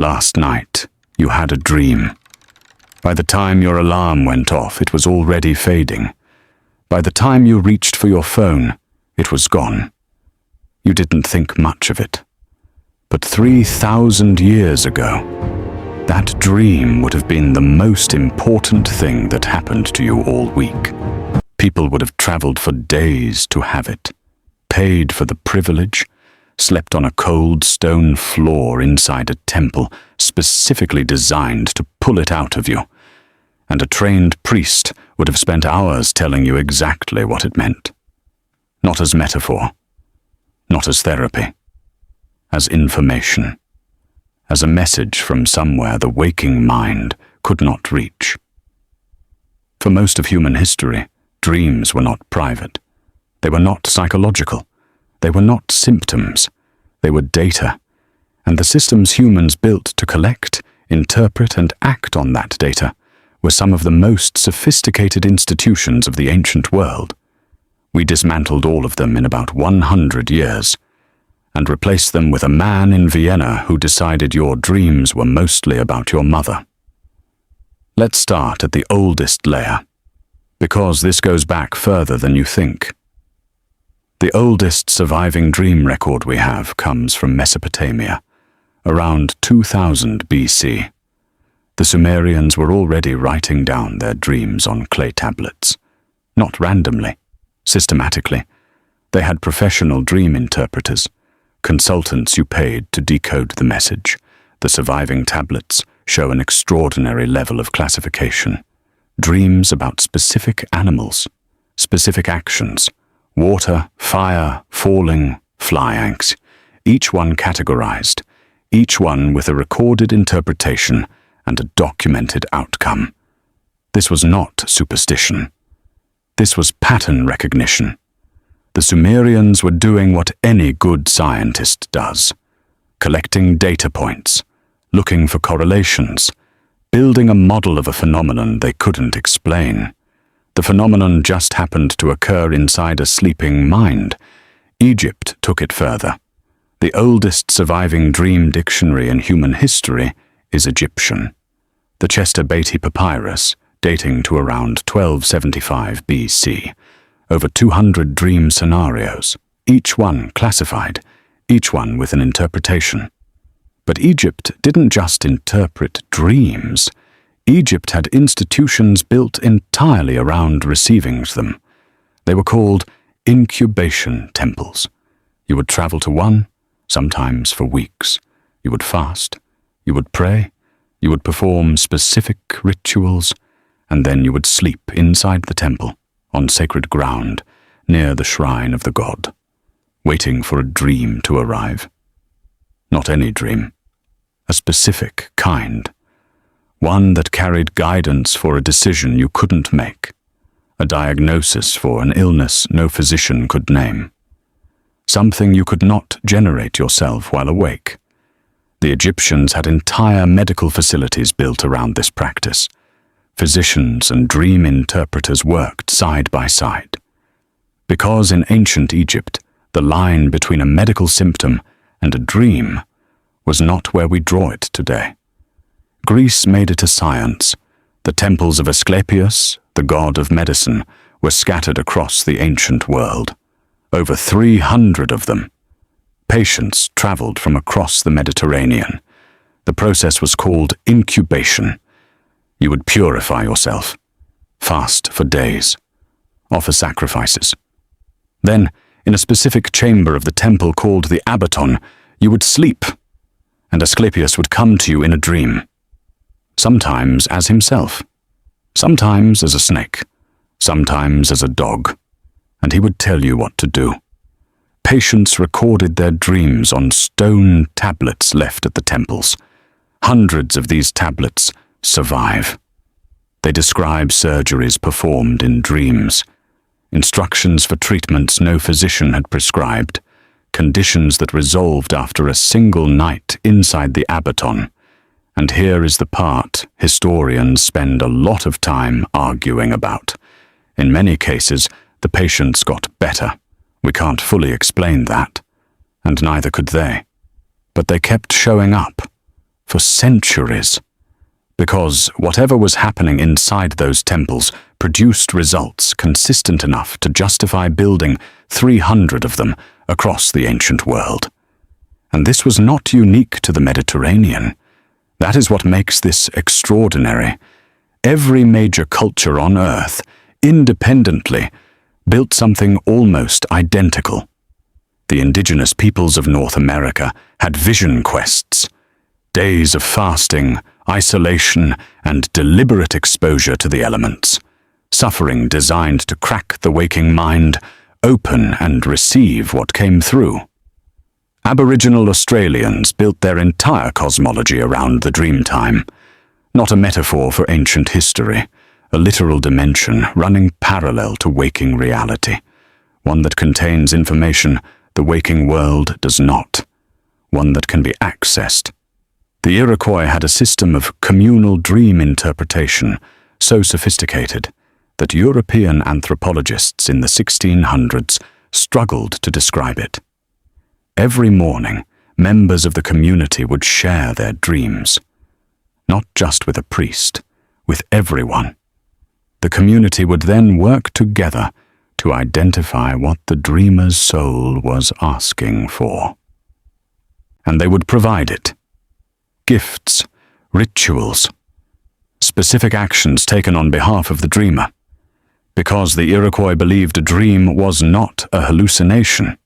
Last night, you had a dream. By the time your alarm went off, it was already fading. By the time you reached for your phone, it was gone. You didn't think much of it. But 3,000 years ago, that dream would have been the most important thing that happened to you all week. People would have traveled for days to have it, paid for the privilege, slept on a cold stone floor inside a temple specifically designed to pull it out of you, and a trained priest would have spent hours telling you exactly what it meant. Not as metaphor, not as therapy, as information, as a message from somewhere the waking mind could not reach. For most of human history, dreams were not private. They were not psychological. They were not symptoms. They were data, and the systems humans built to collect, interpret, and act on that data were some of the most sophisticated institutions of the ancient world. We dismantled all of them in about 100 years, and replaced them with a man in Vienna who decided your dreams were mostly about your mother. Let's start at the oldest layer, because this goes back further than you think. The oldest surviving dream record we have comes from Mesopotamia, around 2000 BC. The Sumerians were already writing down their dreams on clay tablets. Not randomly, systematically. They had professional dream interpreters, consultants you paid to decode the message. The surviving tablets show an extraordinary level of classification. Dreams about specific animals, specific actions, water, fire, falling, fly ants, each one categorized, each one with a recorded interpretation and a documented outcome. This was not superstition. This was pattern recognition. The Sumerians were doing what any good scientist does, collecting data points, looking for correlations, building a model of a phenomenon they couldn't explain. The phenomenon just happened to occur inside a sleeping mind. Egypt took it further. The oldest surviving dream dictionary in human history is Egyptian. The Chester Beatty Papyrus, dating to around 1275 BC. Over 200 dream scenarios, each one classified, each one with an interpretation. But Egypt didn't just interpret dreams. Egypt had institutions built entirely around receiving them. They were called incubation temples. You would travel to one, sometimes for weeks. You would fast, you would pray, you would perform specific rituals, and then you would sleep inside the temple, on sacred ground, near the shrine of the god, waiting for a dream to arrive. Not any dream, a specific kind. One that carried guidance for a decision you couldn't make, a diagnosis for an illness no physician could name, something you could not generate yourself while awake. The Egyptians had entire medical facilities built around this practice. Physicians and dream interpreters worked side by side. Because in ancient Egypt, the line between a medical symptom and a dream was not where we draw it today. Greece made it a science. The temples of Asclepius, the god of medicine, were scattered across the ancient world. Over 300 of them. Patients traveled from across the Mediterranean. The process was called incubation. You would purify yourself, fast for days, offer sacrifices. Then, in a specific chamber of the temple called the abaton, you would sleep, and Asclepius would come to you in a dream. Sometimes as himself, sometimes as a snake, sometimes as a dog, and he would tell you what to do. Patients recorded their dreams on stone tablets left at the temples. Hundreds of these tablets survive. They describe surgeries performed in dreams, instructions for treatments no physician had prescribed, conditions that resolved after a single night inside the abaton. And here is the part historians spend a lot of time arguing about. In many cases, the patients got better. We can't fully explain that, and neither could they. But they kept showing up, for centuries. Because whatever was happening inside those temples produced results consistent enough to justify building 300 of them across the ancient world. And this was not unique to the Mediterranean. That is what makes this extraordinary. Every major culture on Earth, independently, built something almost identical. The indigenous peoples of North America had vision quests, days of fasting, isolation, and deliberate exposure to the elements, suffering designed to crack the waking mind, open and receive what came through. Aboriginal Australians built their entire cosmology around the dreamtime, not a metaphor for ancient history, a literal dimension running parallel to waking reality, one that contains information the waking world does not, one that can be accessed. The Iroquois had a system of communal dream interpretation so sophisticated that European anthropologists in the 1600s struggled to describe it. Every morning, members of the community would share their dreams, not just with a priest, with everyone. The community would then work together to identify what the dreamer's soul was asking for. And they would provide it. Gifts, rituals, specific actions taken on behalf of the dreamer, because the Iroquois believed a dream was not a hallucination.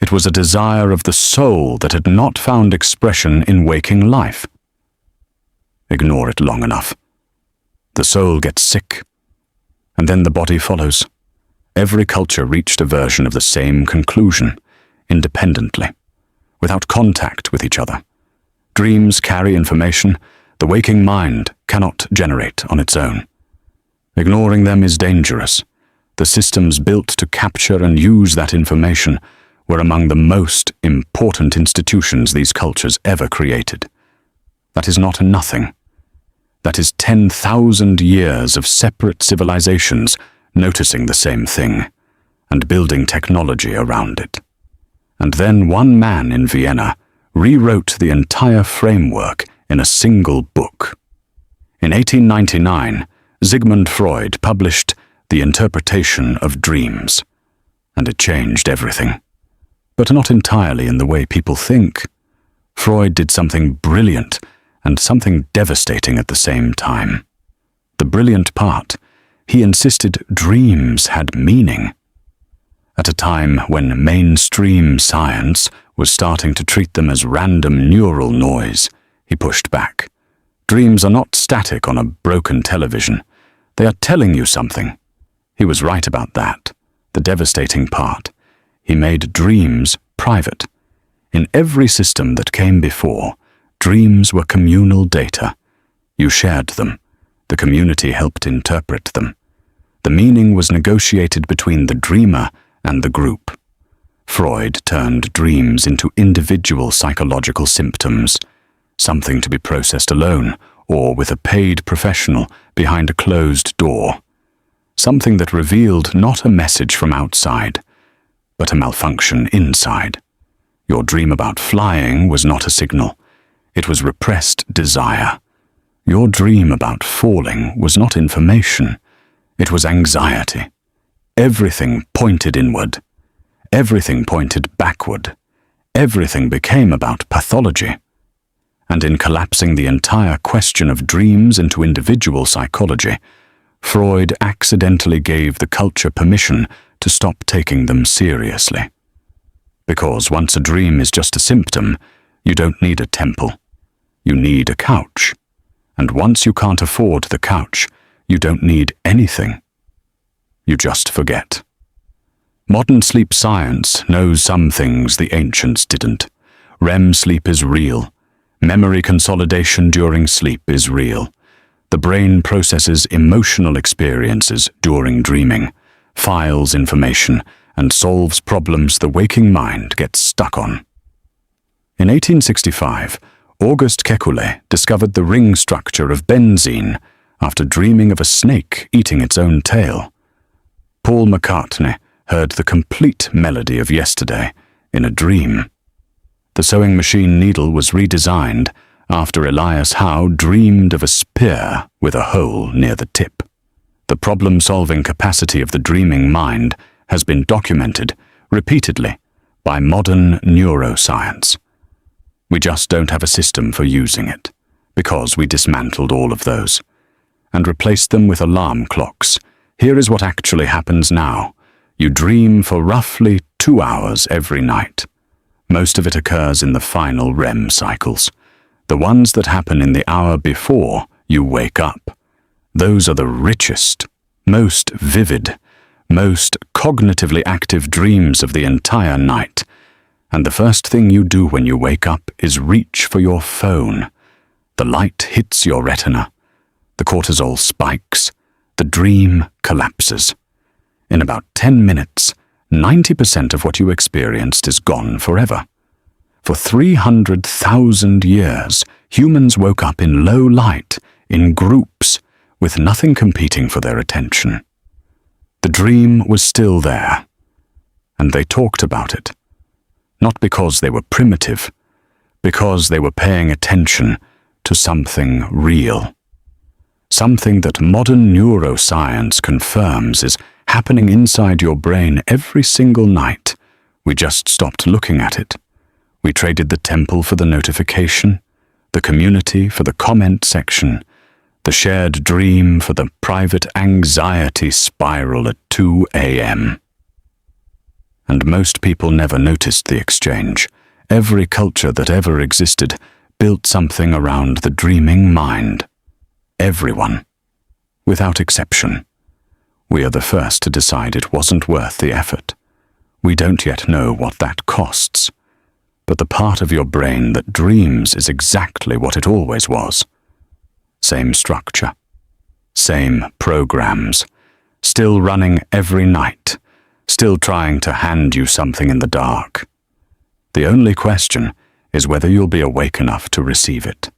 It was a desire of the soul that had not found expression in waking life. Ignore it long enough. The soul gets sick, and then the body follows. Every culture reached a version of the same conclusion, independently, without contact with each other. Dreams carry information the waking mind cannot generate on its own. Ignoring them is dangerous. The systems built to capture and use that information were among the most important institutions these cultures ever created. That is not nothing. That is 10,000 years of separate civilizations noticing the same thing and building technology around it. And then one man in Vienna rewrote the entire framework in a single book. In 1899, Sigmund Freud published The Interpretation of Dreams, and it changed everything. But not entirely in the way people think. Freud did something brilliant and something devastating at the same time. The brilliant part, he insisted dreams had meaning. At a time when mainstream science was starting to treat them as random neural noise, he pushed back. Dreams are not static on a broken television. They are telling you something. He was right about that, the devastating part. He made dreams private. In every system that came before, dreams were communal data. You shared them. The community helped interpret them. The meaning was negotiated between the dreamer and the group. Freud turned dreams into individual psychological symptoms, something to be processed alone or with a paid professional behind a closed door. Something that revealed not a message from outside, but a malfunction inside. Your dream about flying was not a signal. It was repressed desire. Your dream about falling was not information. It was anxiety. Everything pointed inward. Everything pointed backward. Everything became about pathology. And in collapsing the entire question of dreams into individual psychology, Freud accidentally gave the culture permission to stop taking them seriously. Because once a dream is just a symptom, you don't need a temple. You need a couch. And once you can't afford the couch, you don't need anything. You just forget. Modern sleep science knows some things the ancients didn't. REM sleep is real. Memory consolidation during sleep is real. The brain processes emotional experiences during dreaming, files information, and solves problems the waking mind gets stuck on. In 1865, Auguste Kekulé discovered the ring structure of benzene after dreaming of a snake eating its own tail. Paul McCartney heard the complete melody of yesterday in a dream. The sewing machine needle was redesigned after Elias Howe dreamed of a spear with a hole near the tip. The problem-solving capacity of the dreaming mind has been documented repeatedly by modern neuroscience. We just don't have a system for using it, because we dismantled all of those and replaced them with alarm clocks. Here is what actually happens now. You dream for roughly 2 hours every night. Most of it occurs in the final REM cycles, the ones that happen in the hour before you wake up. Those are the richest, most vivid, most cognitively active dreams of the entire night. And the first thing you do when you wake up is reach for your phone. The light hits your retina. The cortisol spikes. The dream collapses. In about 10 minutes, 90% of what you experienced is gone forever. For 300,000 years, humans woke up in low light, in groups, with nothing competing for their attention. The dream was still there, and they talked about it. Not because they were primitive, because they were paying attention to something real. Something that modern neuroscience confirms is happening inside your brain every single night. We just stopped looking at it. We traded the temple for the notification, the community for the comment section, the shared dream for the private anxiety spiral at 2 a.m. And most people never noticed the exchange. Every culture that ever existed built something around the dreaming mind. Everyone, without exception. We are the first to decide it wasn't worth the effort. We don't yet know what that costs. But the part of your brain that dreams is exactly what it always was. Same structure, same programs, still running every night, still trying to hand you something in the dark. The only question is whether you'll be awake enough to receive it.